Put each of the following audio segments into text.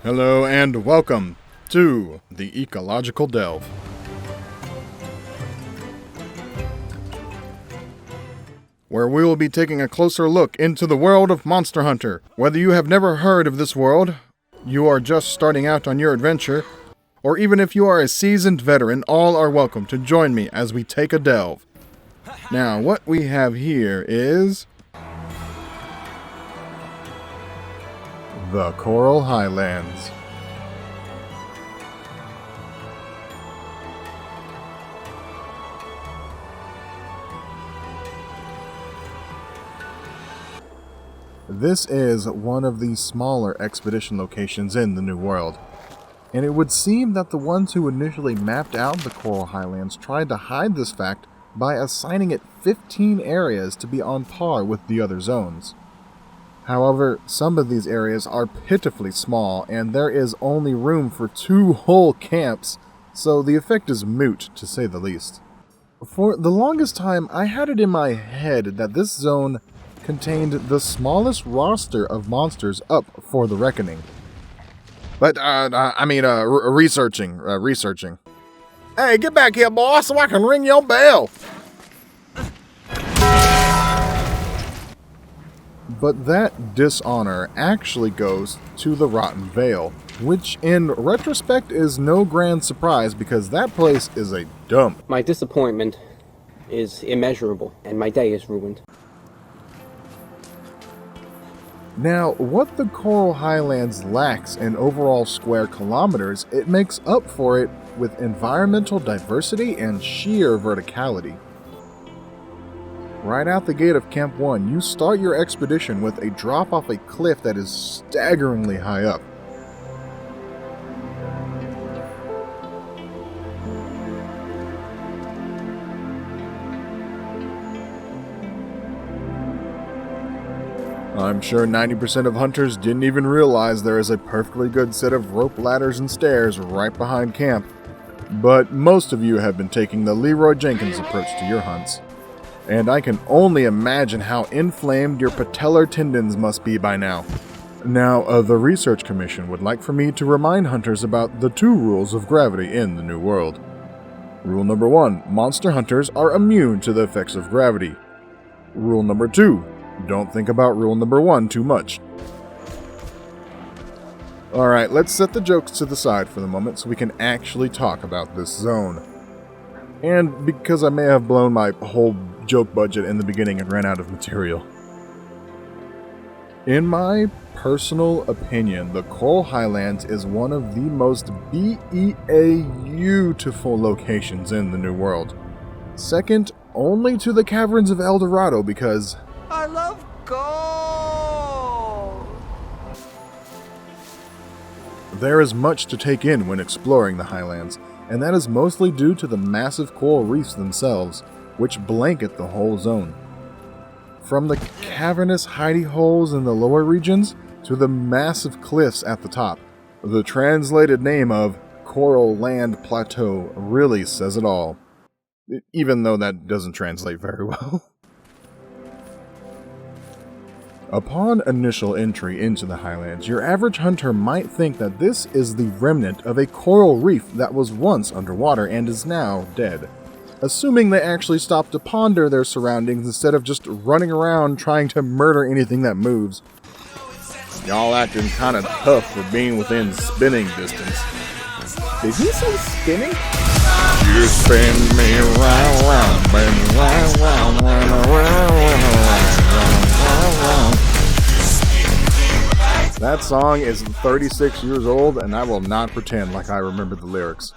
Hello and welcome to the Ecological Delve. Where we will be taking a closer look into the world of Monster Hunter. Whether you have never heard of this world, you are just starting out on your adventure, or even if you are a seasoned veteran, all are welcome to join me as we take a delve. Now, what we have here is the Coral Highlands. This is one of the smaller expedition locations in the New World, and it would seem that the ones who initially mapped out the Coral Highlands tried to hide this fact by assigning it 15 areas to be on par with the other zones. However, some of these areas are pitifully small, and there is only room for 2 whole camps, so the effect is moot, to say the least. For the longest time, I had it in my head that this zone contained the smallest roster of monsters up for the reckoning. But, researching. Hey, get back here, boy, so I can ring your bell! But that dishonor actually goes to the Rotten Vale, which in retrospect is no grand surprise because that place is a dump. My disappointment is immeasurable, and my day is ruined. Now, what the Coral Highlands lacks in overall square kilometers, it makes up for it with environmental diversity and sheer verticality. Right out the gate of Camp 1, you start your expedition with a drop off a cliff that is staggeringly high up. I'm sure 90% of hunters didn't even realize there is a perfectly good set of rope ladders and stairs right behind camp. But most of you have been taking the Leroy Jenkins approach to your hunts. And I can only imagine how inflamed your patellar tendons must be by now. Now, the Research Commission would like for me to remind hunters about the 2 rules of gravity in the New World. Rule number 1, monster hunters are immune to the effects of gravity. Rule number 2, don't think about rule number 1 too much. Alright, let's set the jokes to the side for the moment so we can actually talk about this zone. And because I may have blown my whole joke budget in the beginning and ran out of material. In my personal opinion, the Coral Highlands is one of the most beautiful locations in the New World. Second only to the Caverns of El Dorado because I love gold! There is much to take in when exploring the Highlands, and that is mostly due to the massive coral reefs themselves, which blanket the whole zone. From the cavernous hidey holes in the lower regions to the massive cliffs at the top, the translated name of Coral Land Plateau really says it all, even though that doesn't translate very well. Upon initial entry into the Highlands, your average hunter might think that this is the remnant of a coral reef that was once underwater and is now dead, assuming they actually stop to ponder their surroundings instead of just running around trying to murder anything that moves. Y'all acting kinda tough for being within spinning distance. Did he say spinning? You spin me round, spin round, round. That song is 36 years old, and I will not pretend like I remember the lyrics.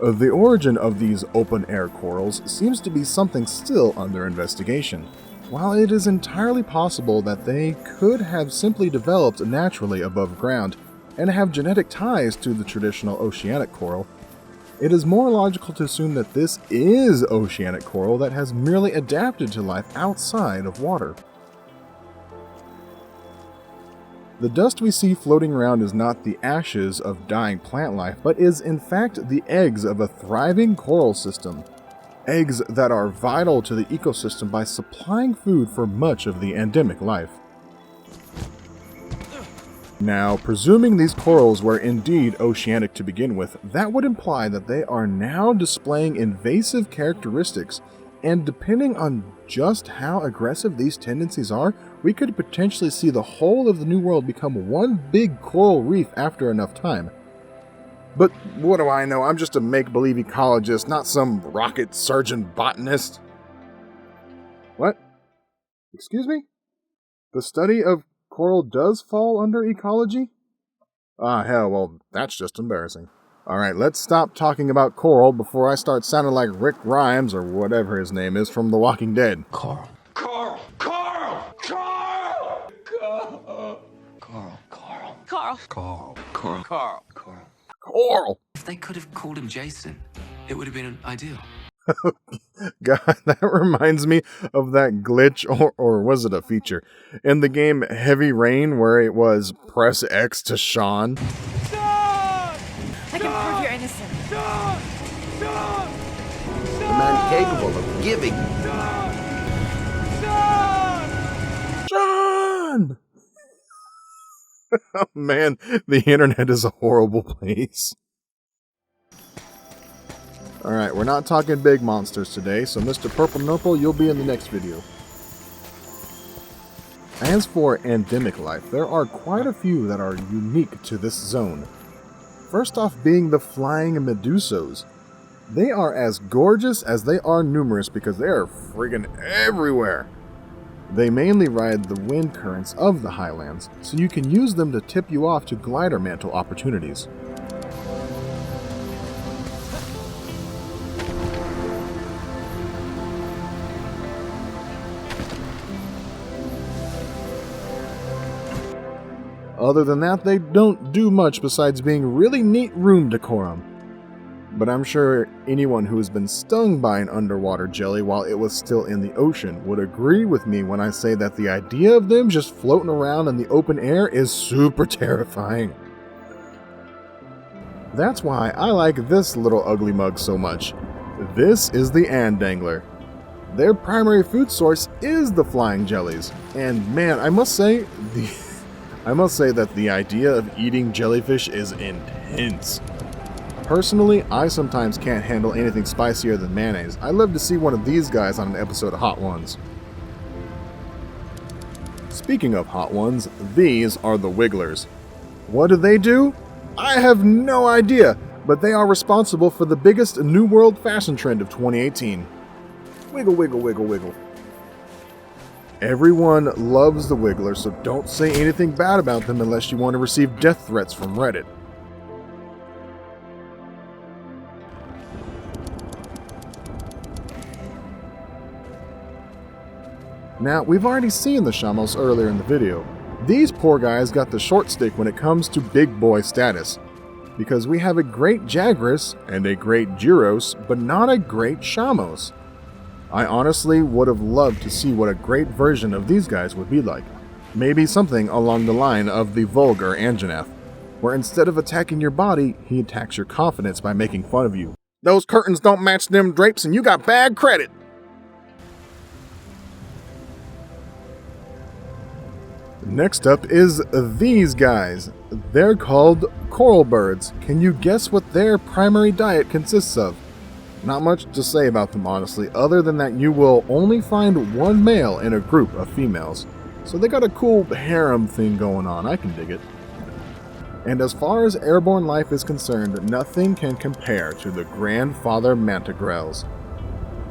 The origin of these open-air corals seems to be something still under investigation. While it is entirely possible that they could have simply developed naturally above ground and have genetic ties to the traditional oceanic coral, it is more logical to assume that this is oceanic coral that has merely adapted to life outside of water. The dust we see floating around is not the ashes of dying plant life, but is in fact the eggs of a thriving coral system. Eggs that are vital to the ecosystem by supplying food for much of the endemic life. Now, presuming these corals were indeed oceanic to begin with, that would imply that they are now displaying invasive characteristics, and depending on just how aggressive these tendencies are, we could potentially see the whole of the New World become one big coral reef after enough time. But what do I know? I'm just a make-believe ecologist, not some rocket surgeon botanist. What? Excuse me? The study of coral does fall under ecology? Ah, hell, well, that's just embarrassing. Alright, let's stop talking about coral before I start sounding like Rick Grimes, or whatever his name is, from The Walking Dead. Coral. Coral! Coral! Coral! Coral! Coral. Coral. Carl. Coral. Coral. Coral. Coral. Coral! If they could have called him Jason, it would have been ideal. God, that reminds me of that glitch, or was it a feature, in the game Heavy Rain, where it was press X to Sean. I can prove you're innocent. A man capable of giving. Sean! Oh man, the internet is a horrible place. Alright, we're not talking big monsters today, so Mr. Purple Nurple, you'll be in the next video. As for endemic life, there are quite a few that are unique to this zone. First off being the Flying Medusos. They are as gorgeous as they are numerous because they are friggin' everywhere. They mainly ride the wind currents of the Highlands, so you can use them to tip you off to glider mantle opportunities. Other than that, they don't do much besides being really neat room decorum. But I'm sure anyone who has been stung by an underwater jelly while it was still in the ocean would agree with me when I say that the idea of them just floating around in the open air is super terrifying. That's why I like this little ugly mug so much. This is the Andangler. Their primary food source is the flying jellies, and man, I must say that the idea of eating jellyfish is intense. Personally, I sometimes can't handle anything spicier than mayonnaise. I'd love to see one of these guys on an episode of Hot Ones. Speaking of Hot Ones, these are the Wigglers. What do? I have no idea, but they are responsible for the biggest New World fashion trend of 2018. Wiggle, wiggle, wiggle, wiggle. Everyone loves the Wiggler, so don't say anything bad about them unless you want to receive death threats from Reddit. Now, we've already seen the Shamos earlier in the video. These poor guys got the short stick when it comes to big boy status, because we have a great Jagras and a great Gyros, but not a great Shamos. I honestly would have loved to see what a great version of these guys would be like. Maybe something along the line of the vulgar Anjanath, where instead of attacking your body, he attacks your confidence by making fun of you. Those curtains don't match them drapes and you got bad credit! Next up is these guys. They're called coral birds. Can you guess what their primary diet consists of? Not much to say about them, honestly, other than that you will only find one male in a group of females. So they got a cool harem thing going on, I can dig it. And as far as airborne life is concerned, nothing can compare to the grandfather mantigrels.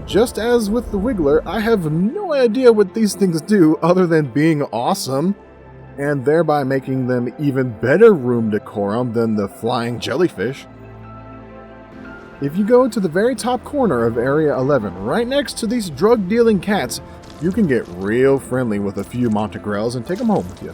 Just as with the Wiggler, I have no idea what these things do other than being awesome, and thereby making them even better room decorum than the flying jellyfish. If you go to the very top corner of Area 11, right next to these drug-dealing cats, you can get real friendly with a few montigrels and take them home with you.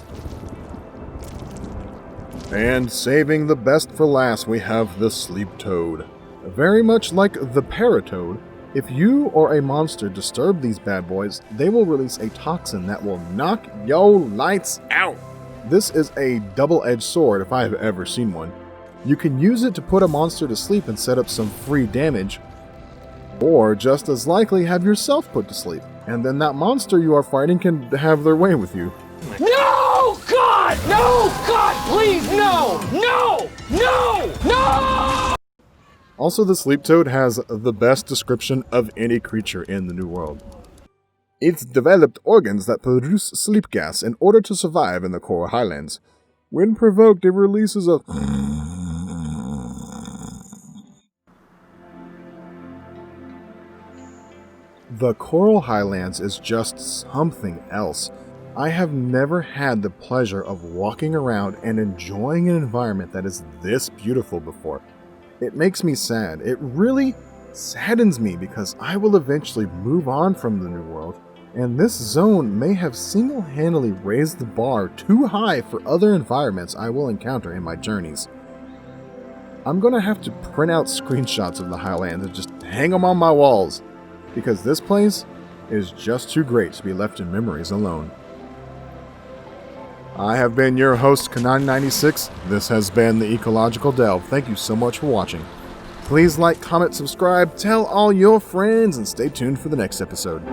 And saving the best for last, we have the sleep toad. Very much like the paratoad, if you or a monster disturb these bad boys, they will release a toxin that will knock your lights out. This is a double-edged sword if I have ever seen one. You can use it to put a monster to sleep and set up some free damage, or just as likely have yourself put to sleep, and then that monster you are fighting can have their way with you. No, God! No, God, Also, the sleep toad has the best description of any creature in the New World. It's developed organs that produce sleep gas in order to survive in the coral highlands. When provoked, it releases a... The coral highlands is just something else. I have never had the pleasure of walking around and enjoying an environment that is this beautiful before. It makes me sad. It really saddens me because I will eventually move on from the New World, and this zone may have single-handedly raised the bar too high for other environments I will encounter in my journeys. I'm gonna have to print out screenshots of the Highlands and just hang them on my walls, because this place is just too great to be left in memories alone. I have been your host, Kanani96. This has been the Ecological Delve. Thank you so much for watching. Please like, comment, subscribe, tell all your friends, and stay tuned for the next episode.